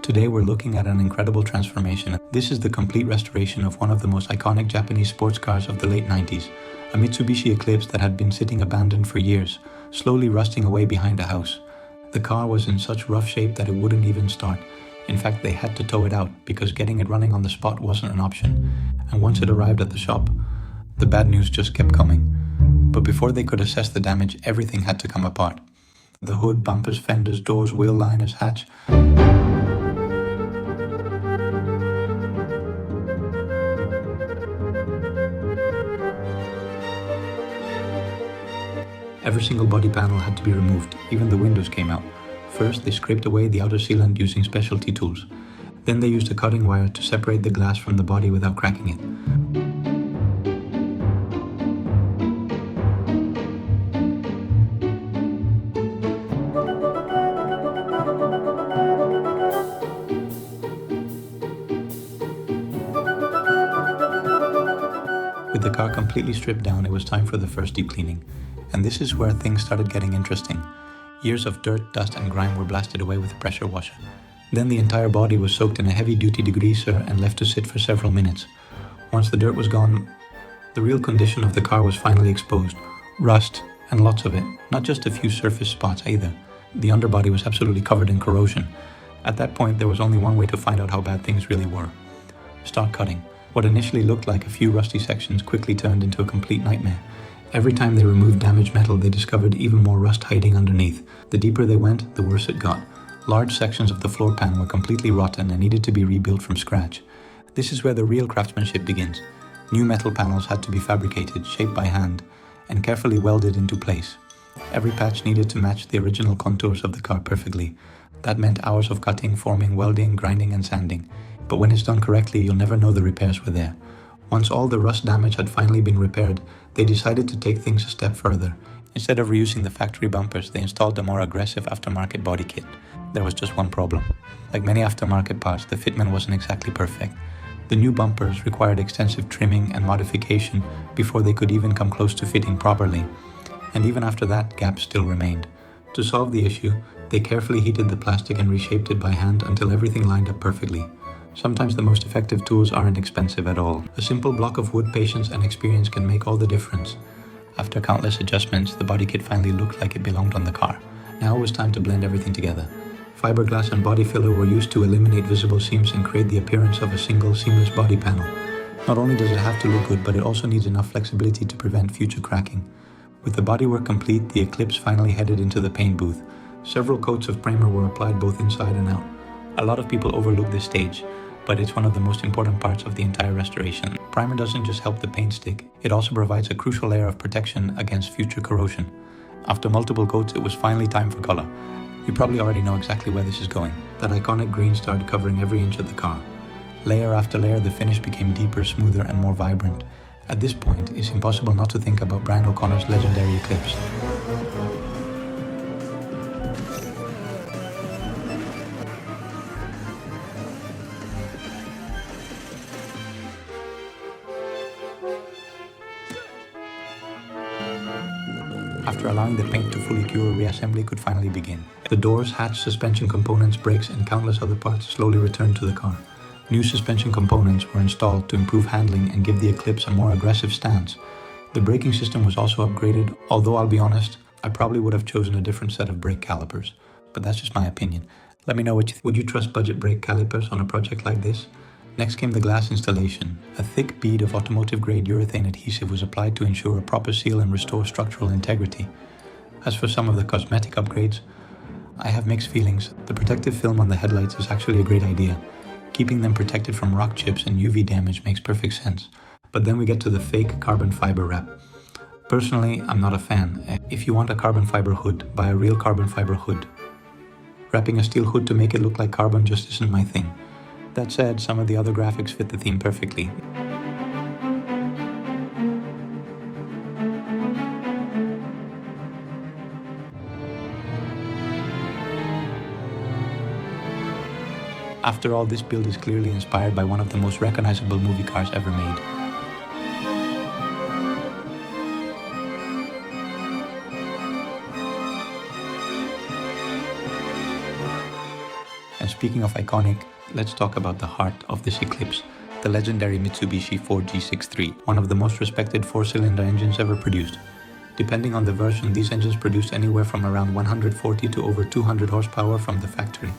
Today we're looking at an incredible transformation. This is the complete restoration of one of the most iconic Japanese sports cars of the late 90s, a Mitsubishi Eclipse that had been sitting abandoned for years, slowly rusting away behind a house. The car was in such rough shape that it wouldn't even start. In fact, they had to tow it out because getting it running on the spot wasn't an option. And once it arrived at the shop, the bad news just kept coming. But before they could assess the damage, everything had to come apart. The hood, bumpers, fenders, doors, wheel liners, hatch. Every single body panel had to be removed, even the windows came out. First, they scraped away the outer sealant using specialty tools. Then they used a cutting wire to separate the glass from the body without cracking it. With the car completely stripped down, it was time for the first deep cleaning. And this is where things started getting interesting. Years of dirt, dust and grime were blasted away with a pressure washer. Then the entire body was soaked in a heavy-duty degreaser and left to sit for several minutes. Once the dirt was gone, the real condition of the car was finally exposed. Rust, and lots of it. Not just a few surface spots either. The underbody was absolutely covered in corrosion. At that point, there was only one way to find out how bad things really were. Start cutting. What initially looked like a few rusty sections quickly turned into a complete nightmare. Every time they removed damaged metal, they discovered even more rust hiding underneath. The deeper they went, the worse it got. Large sections of the floor pan were completely rotten and needed to be rebuilt from scratch. This is where the real craftsmanship begins. New metal panels had to be fabricated, shaped by hand, and carefully welded into place. Every patch needed to match the original contours of the car perfectly. That meant hours of cutting, forming, welding, grinding and sanding. But when it's done correctly, you'll never know the repairs were there. Once all the rust damage had finally been repaired, they decided to take things a step further. Instead of reusing the factory bumpers, they installed a more aggressive aftermarket body kit. There was just one problem. Like many aftermarket parts, the fitment wasn't exactly perfect. The new bumpers required extensive trimming and modification before they could even come close to fitting properly. And even after that, gaps still remained. To solve the issue, they carefully heated the plastic and reshaped it by hand until everything lined up perfectly. Sometimes the most effective tools aren't expensive at all. A simple block of wood, patience and experience can make all the difference. After countless adjustments, the body kit finally looked like it belonged on the car. Now it was time to blend everything together. Fiberglass and body filler were used to eliminate visible seams and create the appearance of a single, seamless body panel. Not only does it have to look good, but it also needs enough flexibility to prevent future cracking. With the bodywork complete, the Eclipse finally headed into the paint booth. Several coats of primer were applied both inside and out. A lot of people overlook this stage, but it's one of the most important parts of the entire restoration. Primer doesn't just help the paint stick, it also provides a crucial layer of protection against future corrosion. After multiple coats, it was finally time for color. You probably already know exactly where this is going. That iconic green started covering every inch of the car. Layer after layer, the finish became deeper, smoother and more vibrant. At this point, it's impossible not to think about Brian O'Connor's legendary Eclipse. After allowing the paint to fully cure, reassembly could finally begin. The doors, hatch, suspension components, brakes and countless other parts slowly returned to the car. New suspension components were installed to improve handling and give the Eclipse a more aggressive stance. The braking system was also upgraded, although I'll be honest, I probably would have chosen a different set of brake calipers. But that's just my opinion. Let me know what you think. Would you trust budget brake calipers on a project like this? Next came the glass installation. A thick bead of automotive-grade urethane adhesive was applied to ensure a proper seal and restore structural integrity. As for some of the cosmetic upgrades, I have mixed feelings. The protective film on the headlights is actually a great idea. Keeping them protected from rock chips and UV damage makes perfect sense. But then we get to the fake carbon fiber wrap. Personally, I'm not a fan. If you want a carbon fiber hood, buy a real carbon fiber hood. Wrapping a steel hood to make it look like carbon just isn't my thing. That said, some of the other graphics fit the theme perfectly. After all, this build is clearly inspired by one of the most recognizable movie cars ever made. And Speaking of iconic, let's talk about the heart of this Eclipse, the legendary Mitsubishi 4G63, one of the most respected four-cylinder engines ever produced. Depending on the version, these engines produced anywhere from around 140 to over 200 horsepower from the factory.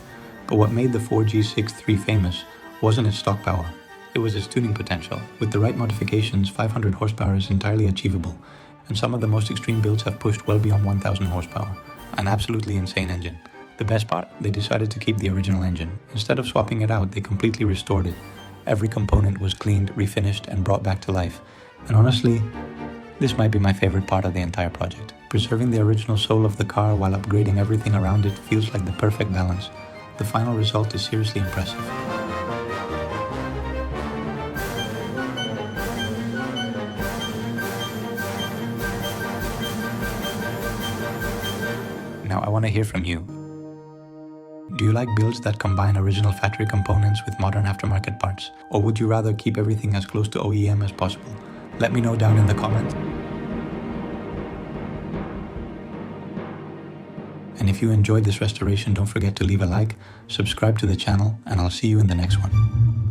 But what made the 4G63 famous wasn't its stock power, it was its tuning potential. With the right modifications, 500 horsepower is entirely achievable, and some of the most extreme builds have pushed well beyond 1000 horsepower. An absolutely insane engine. The best part, they decided to keep the original engine. Instead of swapping it out, they completely restored it. Every component was cleaned, refinished, and brought back to life. And honestly, this might be my favorite part of the entire project. Preserving the original soul of the car while upgrading everything around it feels like the perfect balance. The final result is seriously impressive. Now I want to hear from you. Do you like builds that combine original factory components with modern aftermarket parts? Or would you rather keep everything as close to OEM as possible? Let me know down in the comments. And if you enjoyed this restoration, don't forget to leave a like, subscribe to the channel, and I'll see you in the next one.